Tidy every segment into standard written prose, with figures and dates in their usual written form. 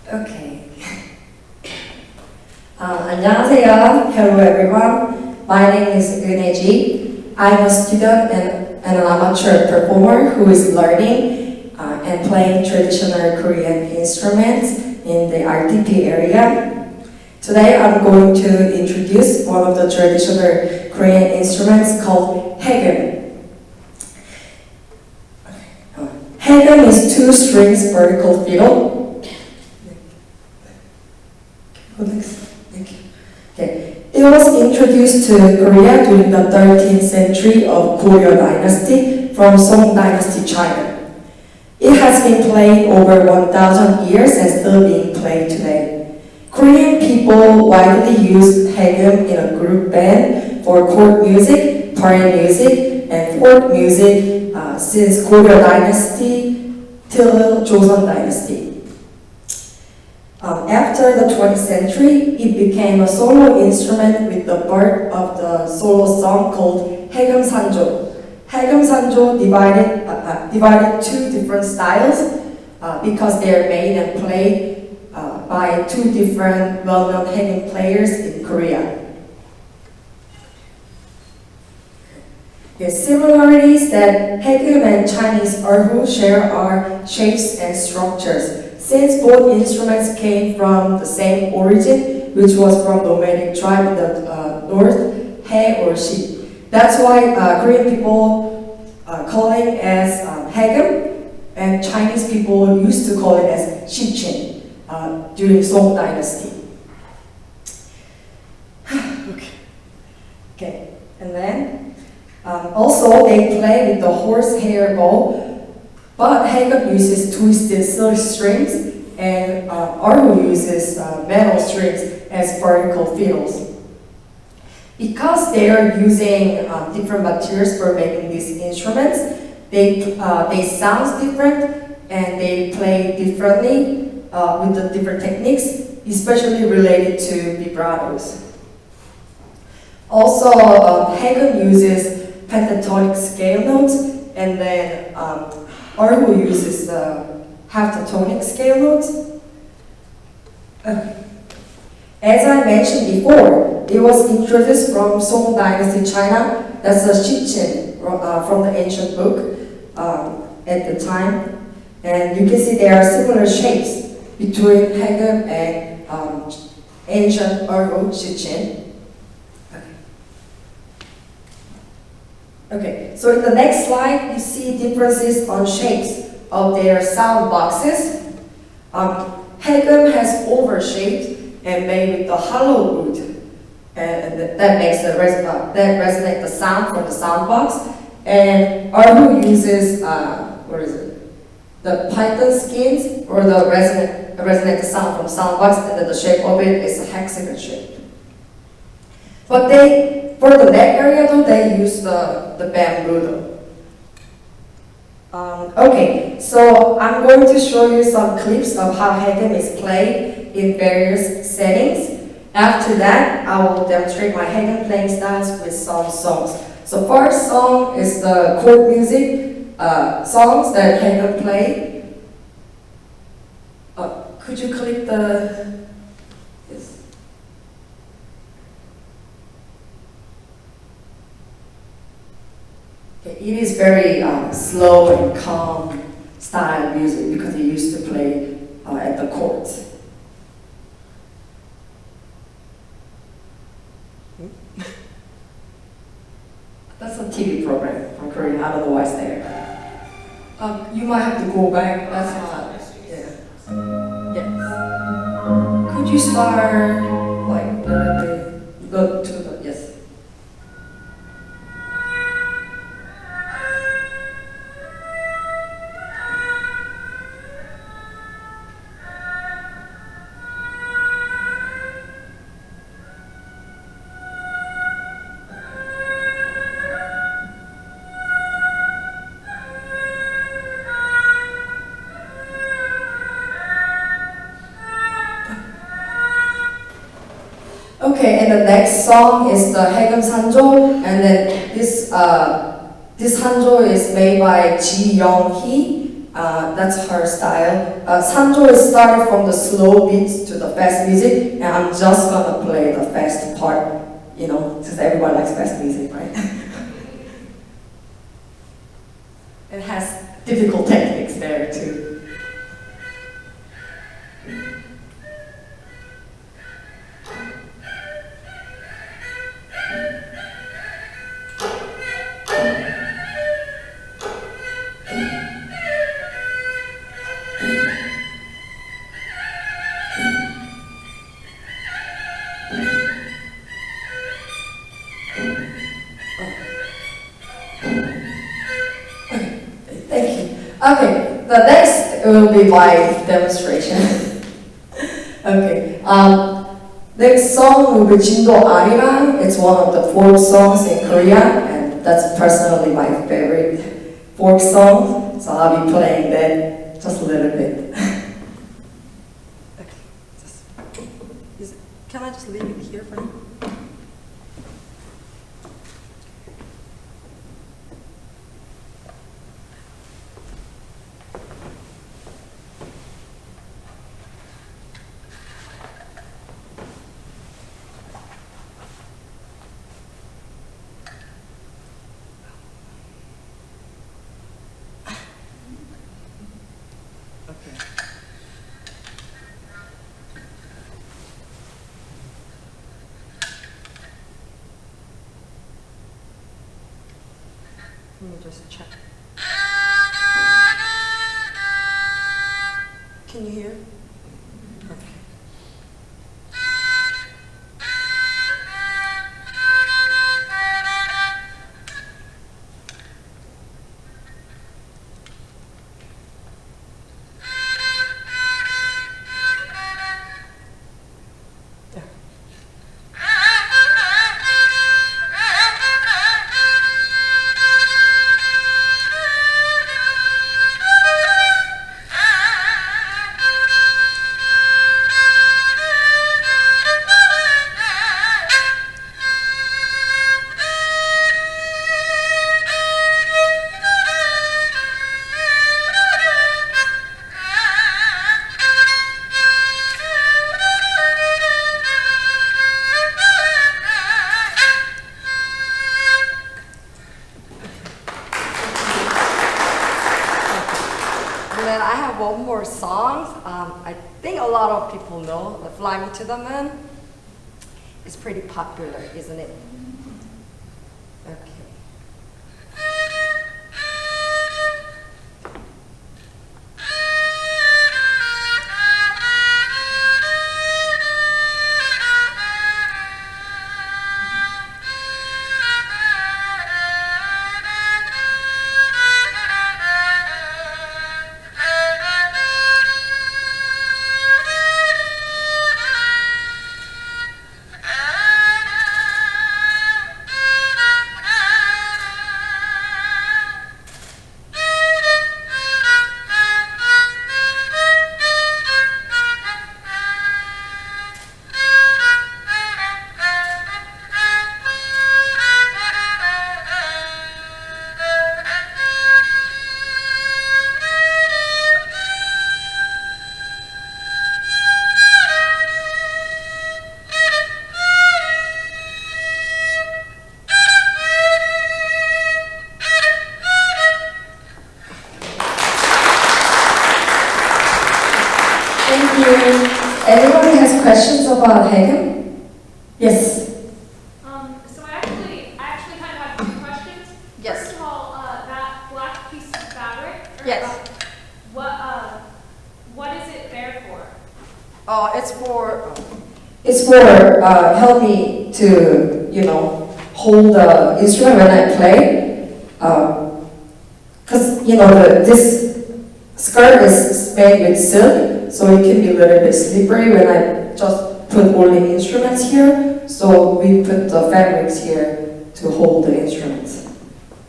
Okay. 안녕하세요. Hello everyone. My name is Eunae Ji. I'm a student and an amateur performer who is learning and playing traditional Korean instruments in the RTP area. Today I'm going to introduce one of the traditional Korean instruments called Haegeum. Haegeum is two strings vertical fiddle. Okay. It was introduced to Korea during the 13th century of Goryeo dynasty from Song dynasty China. It has been played over 1,000 years and still being played today. Korean people widely use Haegeum in a group band for court music, party music, and folk music since Goryeo dynasty till Joseon dynasty. After the 20th century, it became a solo instrument with the birth of the solo song called Hagem Sanjo. Hagem Sanjo divided two different styles because they are made and played by two different well-known Haegeum players in Korea. The similarities that Haegeum and Chinese erhu share are shapes and structures. Since both instruments came from the same origin, which was from nomadic tribe in the north, Hae or sheep. That's why Korean people call it as Haegeum, and Chinese people used to call it as Shichin during Song dynasty. Okay, and then also they play with the horsehair bow. But Haegeum uses twisted silk strings, and erhu uses metal strings as vertical fiddles. Because they are using different materials for making these instruments, they sound different and they play differently with the different techniques, especially related to vibratos. Also, Haegeum uses pentatonic scale notes, and then erhu uses heptatonic scale notes. As I mentioned before, it was introduced from Song dynasty China. That's a Shichin from the ancient book at the time. And you can see there are similar shapes between Haegeum and ancient erhu Shichin. Okay, so in the next slide, you see differences on shapes of their sound boxes. Haegeum has oval shapes and made with the hollow wood, and that makes that resonate the sound from the sound box. And erhu uses the python skins or the resonate the sound from sound box, and then the shape of it is a hexagon shape. But for the neck area though, they use the bamboo though. Okay, so I'm going to show you some clips of how Haegeum is played in various settings. After that, I will demonstrate my Haegeum playing styles with some songs. So first song is the court music songs that Haegeum play. Could you click the... It is very slow and calm style music because he used to play at the court. That's a TV program from Korea. I don't know why it's there. You might have to go back. That's not. Yeah. Yes. Could you start like yes. Okay, and the next song is the Hagem Sanjo, and then this Sanjo is made by Ji Young-hee, That's her style. Sanjo is starting from the slow beats to the fast music, and I'm just gonna play the fast part, you know, because everyone likes fast music, right? It has difficult techniques there too. Thank you. Okay, the next will be my demonstration. Okay. Next song will be Jindo Arirang. It's one of the folk songs in Korea, and that's personally my favorite folk song. So I'll be playing that just a little bit. Okay. Can I just leave it here for now? Let me just check. Can you hear? Okay. One more song. I think a lot of people know the Fly Me to the Moon. It's pretty popular, isn't it? Okay. Anyone has questions about Haegeum? Yes. So I actually kind of have two questions. Yes. First of all, that black piece of fabric. Yes. What is it there for? It's for help me to hold the instrument when I play. Because this skirt is made with silk, so it can be a little bit slippery when I just put only instruments here. So we put the fabrics here to hold the instruments.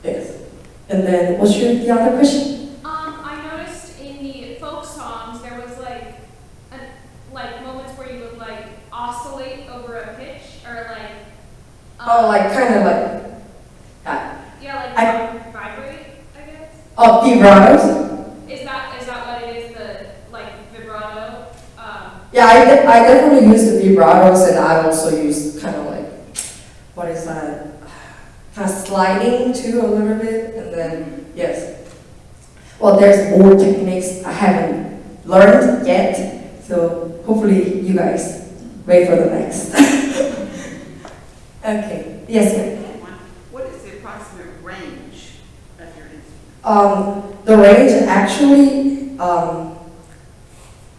Yes. And then what's the other question? I noticed in the folk songs there was like moments where you would like oscillate over a pitch or like. Kind of like. Yeah, like vibrate, I guess. Oh, vibratos. Is that Yeah, I definitely use the vibratos, and I also use kind of like, what is that? Kind of sliding too a little bit, and then, yes. Well, there's more techniques I haven't learned yet, so hopefully you guys wait for the next. Okay, yes, ma'am. What is the approximate range of your instrument? The range actually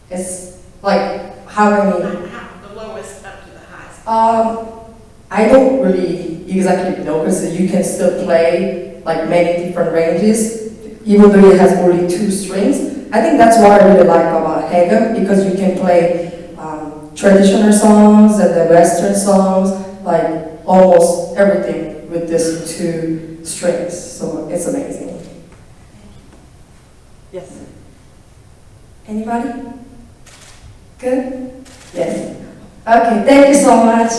is like how many? The lowest up to the highest. I don't really exactly know because you can still play like many different ranges, even though it has only 2 strings. I think that's what I really like about Haegeum, because you can play traditional songs and the Western songs, like almost everything with this 2 strings. So it's amazing. Yes. Anybody? Good? Yes. Okay, thank you so much.